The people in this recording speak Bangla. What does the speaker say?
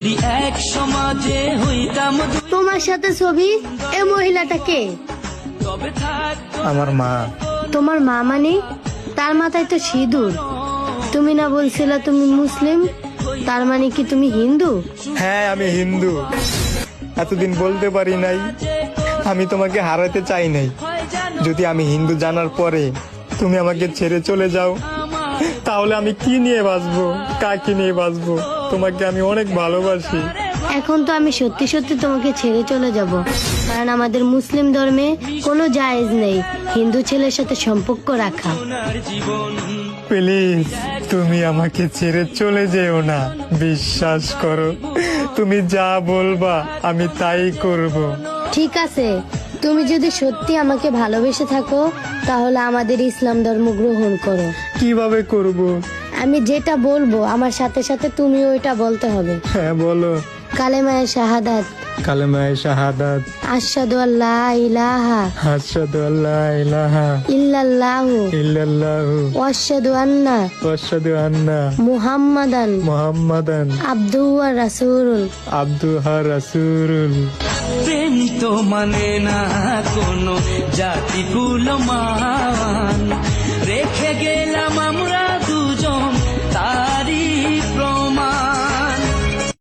এক সমাজে হইতাম তোমার সাথে ছবি, এ মহিলাটা কে? তবে থাকতো আমার মা। তোমার মা মানে? তার মাথায় তো সিঁদুর। তুমি না বলছিলে তুমি মুসলিম? তার মানে কি তুমি হিন্দু? হ্যাঁ, আমি হিন্দু। এতদিন বলতে পারি নাই, আমি তোমাকে হারাতে চাই নাই। যদি আমি হিন্দু জানার পরে তুমি আমাকে ছেড়ে চলে যাও, তাহলে আমি কি নিয়ে বাঁচবো, কাকে নিয়ে বাঁচবো? তোমাকে আমি অনেক ভালোবাসি। এখন তো আমি সত্যি সত্যি তোমাকে ছেড়ে চলে যাব, কারণ আমাদের মুসলিম ধর্মে কোনো জায়েজ নেই হিন্দু ছেলের সাথে সম্পর্ক রাখা। জীবন প্লিজ, তুমি আমাকে ছেড়ে চলে যেও না। বিশ্বাস করো, তুমি যা বলবা আমি তাই করব। ঠিক আছে, তুমি যদি সত্যি আমাকে ভালোবেসে থাকো তাহলে আমাদের ইসলাম ধর্ম গ্রহণ করো। কিভাবে করব? আমি যেটা বলবো আমার সাথে সাথে তুমি ওইটা বলতে হবে। হ্যাঁ, বলো। কালেমায়ে শাহাদাত, কালেমায়ে শাহাদাত, আশহাদু আল্লা ইলাহা আশহাদু আল্লা ইলাহা ইল্লাল্লাহু ইল্লাল্লাহু ওয়া আশহাদু আন্না ওয়া আশহাদু আন্না মুহাম্মাদান মুহাম্মাদান আবদুহু ওয়া রাসূলুহু। আবদুহু রাসূলুহু। প্রেম তো মানে না কোনো জাতি কুল মান,